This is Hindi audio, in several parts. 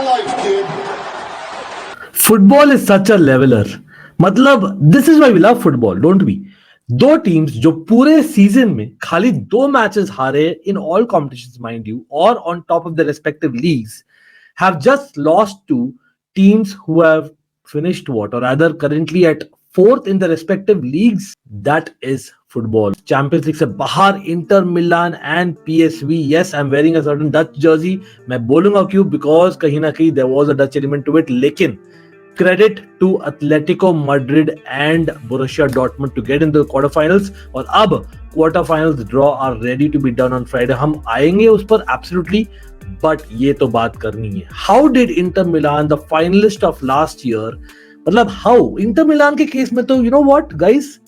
life, kid. Football is such a leveller. मतलब this is why we love football, don't we? दो टीम्स जो पूरे सीजन में खाली दो मैचेस हारे in all competitions mind you, और on top of the respective leagues have just lost to teams who have finished what, or rather currently at fourth in the respective leagues. That is football. Champions League से बाहर Inter Milan and PSV. yes, I'm wearing a certain Dutch jersey. मैं बोलूंगा क्यों, because कहीं ना कहीं there was a Dutch element to it. लेकिन credit to Atletico Madrid and Borussia Dortmund to get into the quarterfinals. और अब quarterfinals draw are ready to be done on Friday. हम आएंगे उस पर absolutely, बट ये तो बात करनी है. How did Inter Milan, the finalist of last year, मतलब हाउ इंटर मिलान के केस में तो यू नो व्हाट गाइस,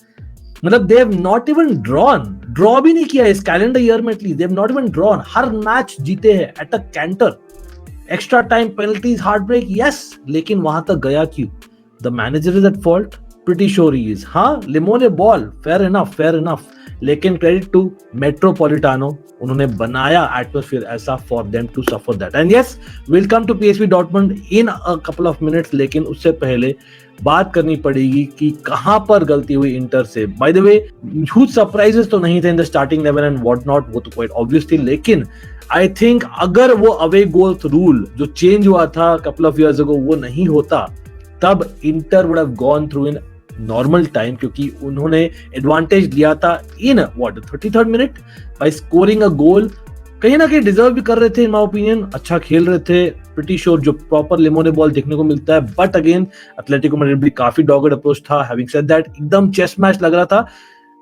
मतलब they have not even draw भी नहीं किया इस कैलेंडर ईयर में. At least they have not even drawn. हर मैच जीते हैं at a canter. Extra time, penalties, heart break, yes, लेकिन वहां तक गया क्यों? The manager is at fault, pretty sure he is. हाँ, लिमोने बॉल, फेयर इनफ, लेकिन क्रेडिट टू मेट्रोपॉलिटानो, उन्होंने बनाया एटमॉस्फेयर ऐसा for them to suffer that. And yes, will come to PSV Dortmund in a couple of minutes, लेकिन उससे पहले बात करनी पड़ेगी कि कहां पर गलती हुई इंटर से. Bye the way, huge surprises तो नहीं थे in the starting 11 and what not, वो तो क्वाइट ऑब्वियस थी. लेकिन आई थिंक अगर वो अवे गोल्स रूल जो चेंज हुआ था कपल ऑफ इयर्स अगो वो नहीं होता, तब Inter would have gone through in normal time, क्योंकि उन्होंने एडवांटेज लिया था in what 33rd minute by scoring a goal. कहीं ना कहीं डिजर्व भी कर रहे थे इन माय ओपिनियन, अच्छा खेल रहे थे. प्रीटी श्योर जो प्रॉपर लिमोने बॉल देखने को मिलता है. बट अगेन एटलेटिको मैड्रिड भी काफी डॉगड अप्रोच था. हैविंग सेड दैट, एकदम चेस मैच लग रहा था,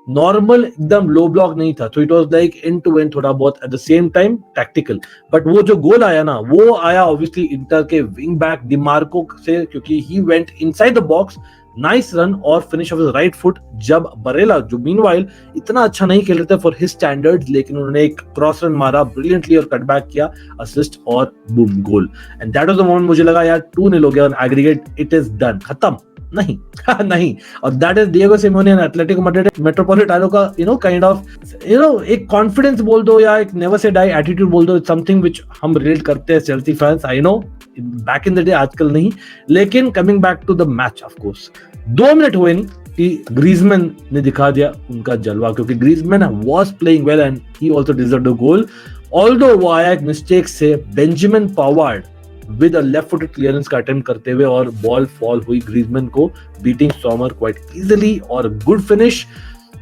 नॉर्मल एकदम लो ब्लॉक नहीं था. तो it was like end to end, थोड़ा बहुत at the same time tactical. But वो जो गोल आया ना, वो आया ऑब्वियसली इंटर के विंग बैक डिमार्को से, क्योंकि he went inside the box, nice run और finish of his right foot. जब बरेला, जो मीनवाइल इतना अच्छा नहीं खेल रहे थे फॉर हिज स्टैंडर्ड्स, लेकिन उन्होंने एक क्रॉस रन मारा ब्रिलियंटली और कटबैक किया, असिस्ट और boom goal. And that was the moment मुझे लगा यार 2-0 हो गया on aggregate, it is done, खत्म. नहीं नहीं. और that is Diego Simeone and Atletico Madrid Metropolitano का काइंड ऑफ एक कॉन्फिडेंस बोल दो या एक नेवर से डाई एटीट्यूड बोल दो. इट्स समथिंग व्हिच हम रिलेट करते हैं Chelsea fans, I know, back in the day, आजकल नहीं. लेकिन coming back to the match, of course 2 minute हुए नहीं कि ग्रीजमैन ने दिखा दिया उनका जलवा, क्योंकि Griezmann was playing well and he also deserved a goal. Although वो आया एक मिस्टेक से, Benjamin Pavard with a left footed clearance का अटेम्प्ट करते हुए, और बॉल फॉल हुई ग्रीजमैन को, बीटिंग सॉमर क्वाइट इजीली, और गुड फिनिश.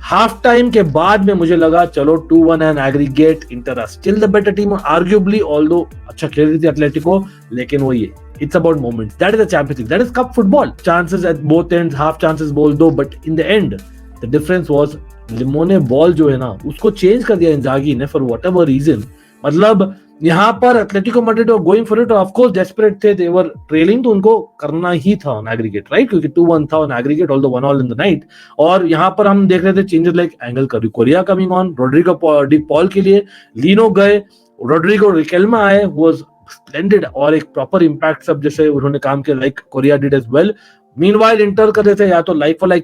हाफ टाइम के बाद में मुझे लगा चलो 2-1 and aggregate, Inter are still the better team arguably, although अच्छा खेल रही थी एटलेटिको, लेकिन वो ये it's about moments. That is the Champions League, that is cup football. Chances at both ends, half chances बोल दो, but in the end the difference was लिमोने बॉल जो है ना उसको चेंज कर दिया इंजागी ने for whatever reason. मतलब यहाँ पर एटलेटिको मैड्रिड और going for it, of course desperate थे, दे वर ट्रेलिंग, तो उनको करना ही था ऑन एग्रीगेट, राइट, क्योंकि 2-1 था on aggregate, although 1-1 in the night. और यहाँ पर हम देख रहे थे changes like Angel Correa coming on, Rodrigo De Paul के लिए लीनो गए, रोड्रिगो रिकेल्मा आए, वाज स्प्लेंडेड, और एक प्रॉपर इंपैक्ट सब जैसे उन्होंने काम किया like Correa did as well. Meanwhile Inter कर रहे थे या तो like for like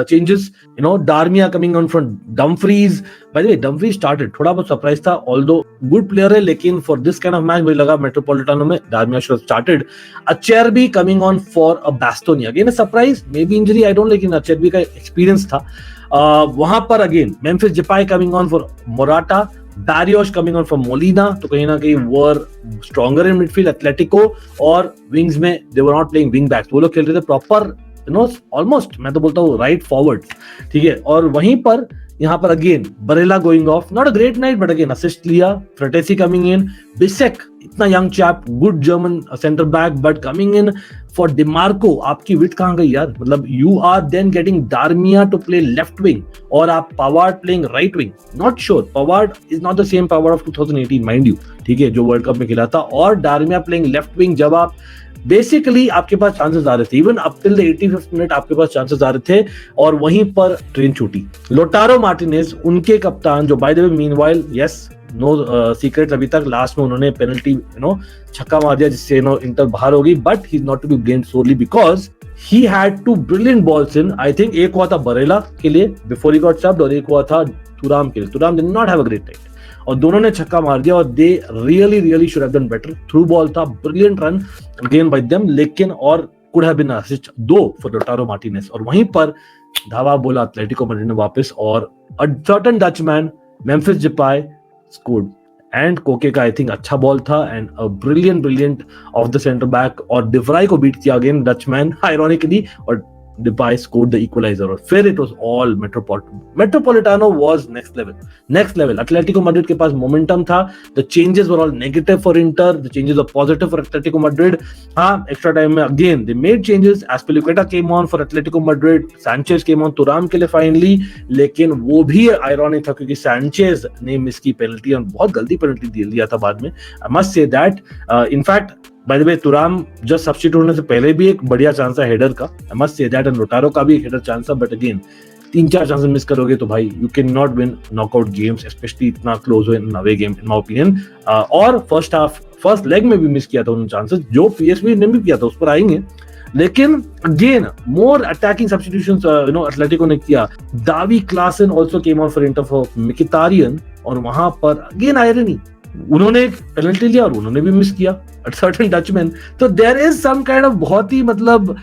changes, Darmian coming on from Dumfries. By the way, Dumfries started, थोड़ा बहुत सरप्राइज था, ऑल्दो गुड प्लेयर है, लेकिन for this kind of match मुझे लगा मेट्रोपॉलिटानो में Darmian should have started. Acerbi coming on for a Bastoni, again a surprise, maybe injury, I don't, लेकिन अचेरबी का एक्सपीरियंस था. वहां पर again Memphis Depay coming on for Morata, Barrios coming on from Molina, तो कहीं ना कहीं were stronger in midfield. Atletico और wings में they were not playing wing backs, वो लोग खेल रहे थे proper almost, मैं तो बोलता हूँ right forward, ठीक है. और वहीं पर यहाँ पर again Barella going off, not a great night but again assist लिया. फ्रेटेसी कमिंग इन, बिसेक इतना young chap, good German centre back, but coming in for Dimarco. आपकी विट कहां गई यार? मतलब you are then getting Darmian to play left wing और आप Pavard playing right wing. Not sure, Pavard is not the same Pavard of 2018 mind you, ठीक है, जो वर्ल्ड कप में खेला था, और डार्मिया प्लेइंग लेफ्ट विंग. जब आप बेसिकली आपके पास चांसेस आ रहे थे, even up till the 85th minute आपके पास चांसेस आ रहे थे, और वहीं पर ट्रेन छूटी. लोटारो मार्टिनेज उनके कप्तान, जो by the way meanwhile yes no secret, अभी तक लास्ट में उन्होंने पेनल्टी छक्का मार दिया जिससे इंटर बाहर हो गई, but he is not to be blamed solely because he had two brilliant balls in. I think एक हुआ था बरेला के लिए before he got subbed, और एक हुआ था तुराम के लिए. तुराम did not have a great night. और दोनों ने छक्का मार दिया और they really really should have done better. Through ball था, brilliant run again by them, लेकिन और could have been assist 2 for Lautaro Martinez. और वहीं पर धावा बोला एटलेटिको मैड्रिड ने वापस, और a certain Dutchman Memphis डिपाय scored. And कोके का आई थिंक अच्छा बॉल था and a brilliant of the centre back, और डिफ्राई को बीट किया अगेन डचमैन आयरॉनिकली, और Depay scored the equalizer. और फिर it was all Metropolitano was next level. Atletico Madrid के पास momentum था. The changes were all negative for Inter. The changes were positive for Atletico Madrid. हाँ, extra time में again they made changes. Azpilicueta came on for Atletico Madrid. Sanchez came on तुराम के लिए finally. लेकिन वो भी ironic था क्योंकि Sanchez ने मिस की पेनल्टी और बहुत गलती पेनल्टी दे दिया था बाद में. I must say that. In fact, by the way Thuram just substitute होने से पहले भी एक बढ़िया चांस है हेडर का. I must say that. And Lautaro का भी एक हेडर चांस था, बट अगेन 3-4 चांसेस मिस करोगे तो भाई you can not win knockout games, specially इतना क्लोज हो in away game in my opinion. और फर्स्ट लेग में भी मिस किया था उन्होंने चांसेस, जो पीएसवी ने भी किया था, उस पर आएंगे. लेकिन again more attacking substitutions Atletico ने किया. Davy Klaassen also came on for Inter for Mkhitaryan, और वहां पर अगेन आयरनी, उन्होंने एक पेनल्टी लिया और उन्होंने भी मिस किया एट सर्टेन डचमैन. तो there is some kind of बहुत ही मतलब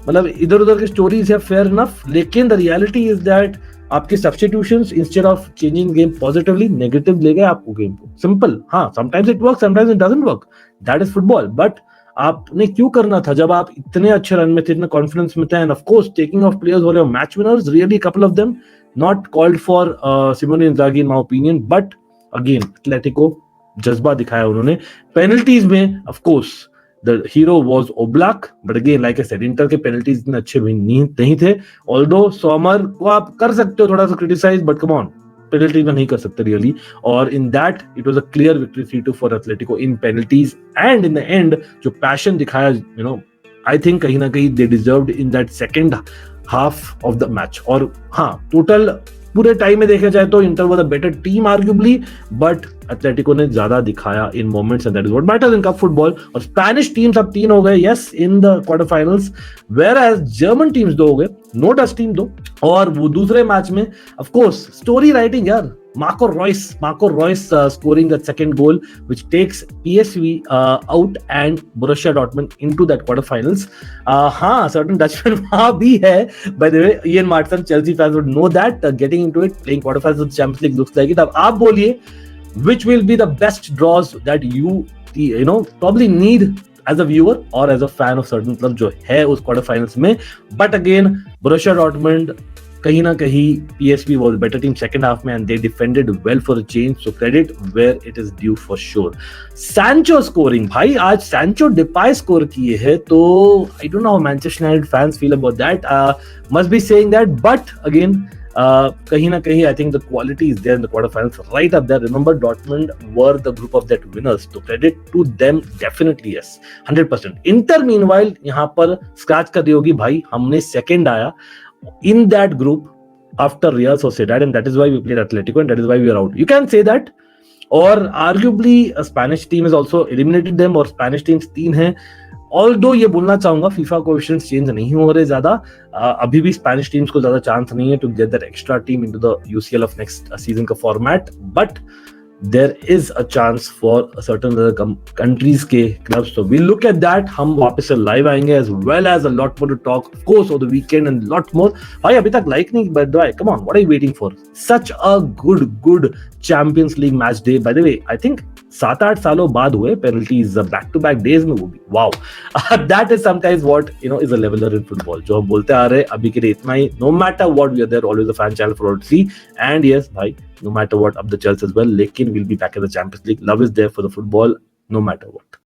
इधर उधर की स्टोरीज है, फेयर इनफ. लेकिन द रियलिटी इज दैट आपके substitutions instead of changing game positively negative ले गए आपको गेम को. सिंपल. हाँ, sometimes it work, sometimes it doesn't work. That is football. But आपने क्यों करना था जब आप इतने अच्छे रन में थे, इतने कॉन्फिडेंस में थे. End of course taking off players were your match winners, really couple of them not called for Simone Inzaghi in my opinion. But again Atletico जज्बा दिखाया उन्होंने. पेनल्टीज में of course the hero was Oblak, but again like I said Inter के पेनल्टीज इतने अच्छे भी नहीं थे. ऑल्दो समर को आप कर सकते हो थोड़ा सा criticise, but come on, penalty में नहीं कर सकते रियली. और in that it was a clear victory 3-2 for Atletico in penalties. And in the end जो पैशन दिखाया, यू नो, आई थिंक कहीं ना कहीं they deserved in that second half of the match. और हाँ, टोटल पूरे टाइम में देखा जाए तो Inter was a better team arguably, but Atletico ने ज्यादा दिखाया इन moments, and that is what matters in cup football. और स्पेनिश टीम्स अब 3 हो गए, yes, in the quarter finals, whereas German teams 2 हो गए, नो डच टीम 2. और वो दूसरे मैच में ऑफ कोर्स स्टोरी राइटिंग यार, Marco Reus scoring that second goal, which takes PSV out and Borussia Dortmund into that quarterfinals. हाँ, certain Dutchman वहाँ भी है. By the way, Ian Martin, Chelsea fans would know that. Getting into it, playing quarterfinals of the Champions League looks like it. अब आप बोलिए, which will be the best draws that you know probably need as a viewer or as a fan of certain club जो है उस quarterfinals में. But again, Borussia Dortmund कहीं ना कहीं PSV was better team second half में, and they defended well for a change, so credit where it is due for sure. Sancho scoring, भाई आज Sancho Depay score किए हैं, तो I don't know how Manchester United fans feel about that. Must be saying that, but again कहीं ना कहीं I think the quality is there in the quarterfinals, right up there. Remember, Dortmund were the group of that winners, so credit to them definitely, yes, 100%. Inter meanwhile यहाँ पर scratch कर रही होगी, भाई हमने second आया in that group after Real Sociedad, and that is why we played Atletico, and that is why we are out. You can say that. Or arguably a Spanish team has also eliminated them, और Spanish teams 3 हैं. Although ये बोलना चाहूंगा FIFA कोएफिशिएंट्स चेंज नहीं हो रहे ज्यादा, अभी भी स्पेनिश टीम्स को ज्यादा चांस नहीं है to get that extra team into the UCL of next season का format. But there is a chance for certain other countries के clubs, so we'll look at that. हम वापस से live आएंगे, as well as a lot more to talk, of course, over the weekend and lot more. भाई अभी तक like नहीं कर दो, come on, what are you waiting for? Such a good Champions League match day. By the way, I think 7-8 सालों बाद हुए penalties back to back days में, वो भी wow. That is sometimes what you know is a leveller in football, जो हम बोलते आ रहे हैं अभी के लिए इतना ही. No matter what, we are there always a fan channel for all to see. And yes भाई, no matter what, up the Chelsea as well, लेकिन we'll be back in the Champions League. Love is there for the football no matter what.